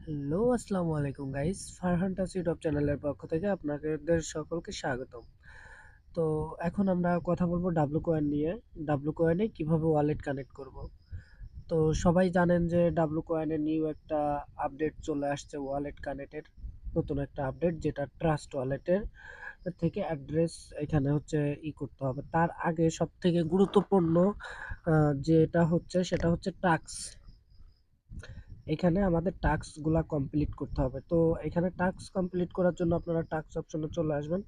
Hello, আসসালামু আলাইকুম guys. Farhan touch YouTube চ্যানেলের পক্ষ থেকে আপনাদের সকলকে স্বাগতম। তো এখন আমরা কথা বলবো ডাব্লু কয়েন নিয়ে। ডাব্লু কয়েনে কিভাবে ওয়ালেট কানেক্ট করব। তো সবাই জানেন যে ডাব্লু কয়েনের নিউ একটা আপডেট চলে আসছে ওয়ালেট কানেক্টের। নতুন একটা আপডেট যেটা ট্রাস্ট ওয়ালেটের থেকে অ্যাড্রেস এখানে হচ্ছে করতে হবে। তার আগে সবথেকে গুরুত্বপূর্ণ যেটা হচ্ছে সেটা হচ্ছে টাস্ক। এখানে আমাদের টাস্ক গুলা কমপ্লিট করতে হবে। তো এখানে টাস্ক কমপ্লিট করার জন্য আপনারা টাস্ক অপশনে চলে আসবেন।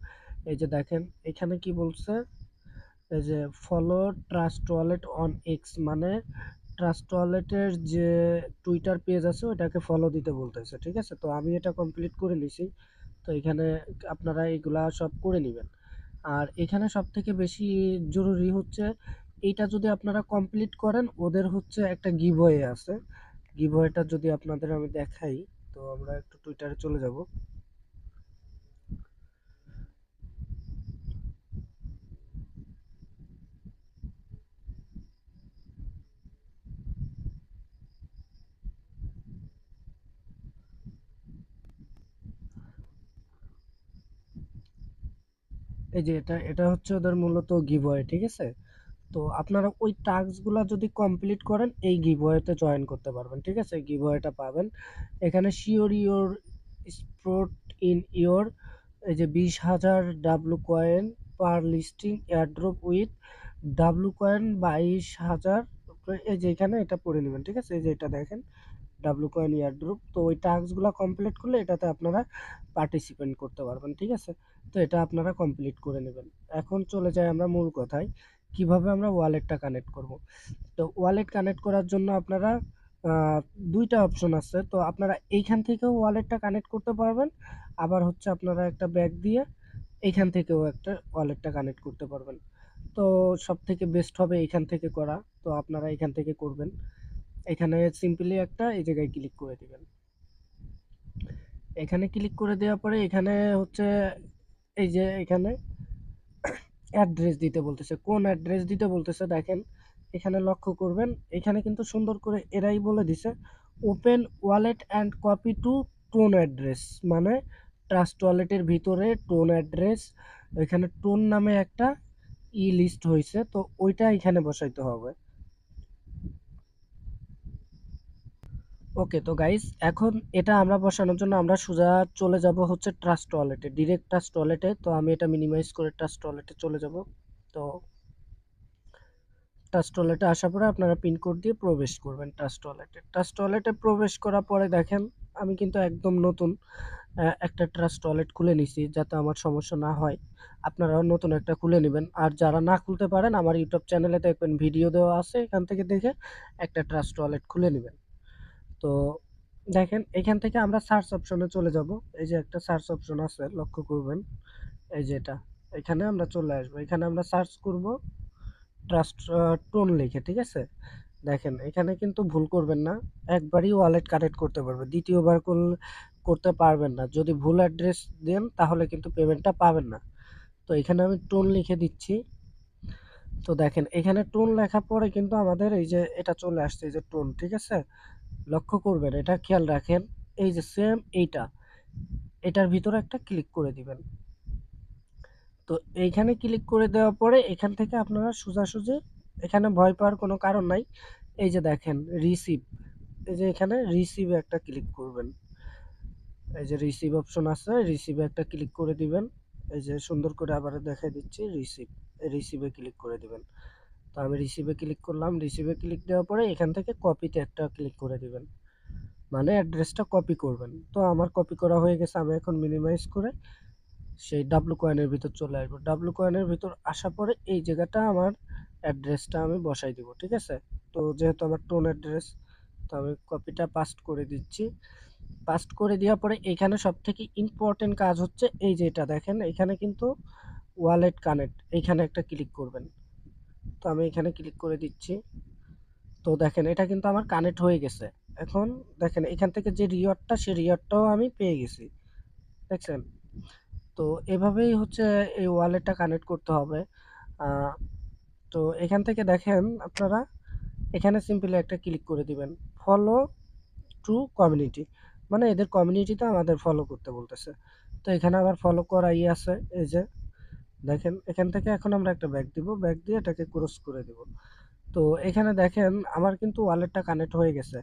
এই যে দেখেন এখানে কি বলছে, এই যে follow trust wallet on x, মানে ট্রাস্ট ওয়ালেটের যে টুইটার পেজ আছে ওটাকে ফলো দিতে বলতেছে। ঠিক আছে, তো আমি এটা কমপ্লিট করে নিছি। তো এখানে আপনারা এগুলা সব করে নেবেন। আর এখানে সব থেকে বেশি জরুরি হচ্ছে এইটা যদি আপনারা কমপ্লিট করেন, ওদের হচ্ছে একটা গিভওয়ে আছে। গিভওয়েটা যদি আপনাদের আমি দেখাই, তো আমরা একটু টুইটারে চলে যাব। এই যে এটা এটা হচ্ছে ওদের মূলত গিভওয়ে। ঠিক আছে, তো আপনারা ওই টাস্কগুলো যদি কমপ্লিট করেন এই গিভওয়েতে জয়েন করতে পারবেন। ঠিক আছে, গিভওয়েটা পাবেন এখানে। Sure your sport in your, এই যে 20,000 W coin per listing airdrop with W coin 22,000। এই যে এখানে এটা পড়ে নেবেন। ঠিক আছে, এই যে এটা দেখেন ডাব্লু কয়েন এয়ারড্রপ। তো ওই টাস্কগুলো কমপ্লিট করলে এটাতে আপনারা পার্টিসিপেন্ট করতে পারবেন। ঠিক আছে, তো এটা আপনারা কমপ্লিট করে নেবেন। এখন চলে যাই আমরা মূল কথায়, কিভাবে আমরা ওয়ালেটটা কানেক্ট করব। তো ওয়ালেট কানেক্ট করার জন্য আপনারা আহ, দুইটা অপশন আছে। তো আপনারা এইখান থেকেও ওয়ালেটটা কানেক্ট করতে পারবেন, আবার হচ্ছে আপনারা একটা ব্যাগ দিয়ে এইখান থেকেও একটা ওয়ালেটটা কানেক্ট করতে পারবেন। তো সব থেকে বেস্ট হবে এইখান থেকে করা। তো আপনারা এখান থেকে করবেন। এখানে সিম্পলি একটা এই জায়গায় ক্লিক করে দিবেন। এখানে ক্লিক করে দেওয়ার পরে এখানে হচ্ছে এই যে এখানে অ্যাড্রেস দিতে বলতেছে। কোন অ্যাড্রেস দিতে বলতেছে দেখেন, এখানে লক্ষ্য করবেন। এখানে কিন্তু সুন্দর করে এরাই বলে দিছে open wallet and copy to tone address, মানে ট্রাস্ট ওয়ালেটের ভিতরে টোন অ্যাড্রেস, এখানে টোন নামে একটা লিস্ট হয়েছে, তো ওইটা এখানে বসাইতে হবে। ওকে, তো গাইস এখন এটা আমরা বসানোর জন্য আমরা সোজা চলে যাব হচ্ছে ট্রাস্ট ওয়ালেটে, ডিরেক্ট ট্রাস্ট ওয়ালেটে। তো আমি এটা মিনিমাইজ করে ট্রাস্ট ওয়ালেটে চলে যাব। তো ট্রাস্ট ওয়ালেটে আসার পরে আপনারা পিন কোড দিয়ে প্রবেশ করবেন ট্রাস্ট ওয়ালেটে। ট্রাস্ট ওয়ালেটে প্রবেশ করার পরে দেখেন আমি কিন্তু একদম নতুন একটা ট্রাস্ট ওয়ালেট খুলে নিছি, যাতে আমার সমস্যা না হয়। আপনারাও নতুন একটা খুলে নেবেন। আর যারা না খুলতে পারেন আমার ইউটিউব চ্যানেলে দেখবেন ভিডিও দেওয়া আছে, এখান থেকে দেখে একটা ট্রাস্ট ওয়ালেট খুলে নেবেন। তো দেখেন এখান থেকে আমরা সার্চ অপশনে চলে যাব। এই যে একটা সার্চ অপশন আছে, লক্ষ্য করবেন। এই যে এটা, এখানে আমরা চলে আসবো। এখানে আমরা সার্চ করব ট্রাস্ট টোন লিখে। ঠিক আছে, দেখেন এখানে কিন্তু ভুল করবেন না। একবারই ওয়ালেট কানেক্ট করতে পারবে, দ্বিতীয়বার করতে পারবেন না। যদি ভুল অ্যাড্রেস দেন তাহলে কিন্তু পেমেন্টটা পাবেন না। তো এখানে আমি টোন লিখে দিচ্ছি। তো দেখেন এখানে টোন লেখার পরে কিন্তু আমাদের এই যে এটা চলে আসছে, এই যে টোন। ঠিক আছে, লক্ষ্য করবেন, এটা খেয়াল রাখেন। এই যে সেম এটার ভিতরে একটা ক্লিক করে দিবেন। তো এইখানে ক্লিক করে দেওয়ার পরে এখান থেকে আপনারা সোজাসুজি, এখানে ভয় পাওয়ার কোনো কারণ নাই। এই যে দেখেন রিসিভ, এই যে এখানে রিসিভে একটা ক্লিক করবেন। এই যে রিসিভ অপশন আছে, রিসিভে একটা ক্লিক করে দিবেন। এই যে সুন্দর করে আবার দেখাই দিচ্ছি, রিসিভে ক্লিক করে দিবেন। তো আমি রিসিভে ক্লিক করলাম। রিসিভে ক্লিক দেওয়ার পরে এখান থেকে কপিতে একটা ক্লিক করে দিবেন, মানে অ্যাড্রেসটা কপি করবেন। তো আমার কপি করা হয়ে গেছে। আমি এখন মিনিমাইজ করে সেই ডাব্লু কয়েনের ভিতর চলে আসবো। ডাব্লু কয়েনের ভিতর আসার পরে এই জায়গাটা আমার অ্যাড্রেসটা আমি বসাই দিব। ঠিক আছে, তো যেহেতু আমার টোন অ্যাড্রেস, তো আমি কপিটা পাস্ট করে দিচ্ছি। পাস্ট করে দেওয়ার পরে এখানে সব থেকে ইম্পর্টেন্ট কাজ হচ্ছে এই যে এটা দেখেন, এখানে কিন্তু ওয়ালেট কানেক্ট, এইখানে একটা ক্লিক করবেন। তো আমি এখানে ক্লিক করে দিচ্ছি। তো দেখেন এটা কিন্তু আমার কানেক্ট হয়ে গেছে। এখন দেখেন এখান থেকে যে রিওয়ার্ডটা, সেই রিওয়ার্ডটাও আমি পেয়ে গেছি। দেখছেন, তো এভাবেই হচ্ছে এই ওয়ালেটটা কানেক্ট করতে হবে। আহ, তো এখান থেকে দেখেন আপনারা এখানে সিম্পলি একটা ক্লিক করে দিবেন ফলো টু কমিউনিটি। মানে এদের কমিউনিটিতে আমাদের ফলো করতে বলতেছে। তো এখানে আবার ফলো করাই আছে, এই যে দেখেন এখান থেকে এখন আমরা একটা ব্যাক দিব, ব্যাক দিয়ে এটাকে ক্রস করে দিব। তো এখানে দেখেন আমার কিন্তু ওয়ালেটটা কানেক্ট হয়ে গেছে।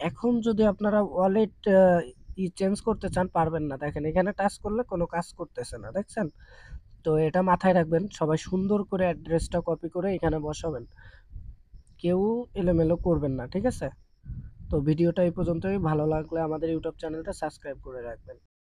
এখন যদি আপনারা ওয়ালেট চেঞ্জ করতে চান পারবেন না। দেখেন এখানে টাচ করলে কোনো কাজ করতেছে না, দেখছেন? তো এটা মাথায় রাখবেন, সবাই সুন্দর করে অ্যাড্রেসটা কপি করে এখানে বসাবেন, কেউ এলোমেলো করবেন না, ঠিক আছে? তো ভিডিওটা এই পর্যন্তই। ভালো লাগলে আমাদের ইউটিউব চ্যানেলটা সাবস্ক্রাইব করে রাখবেন।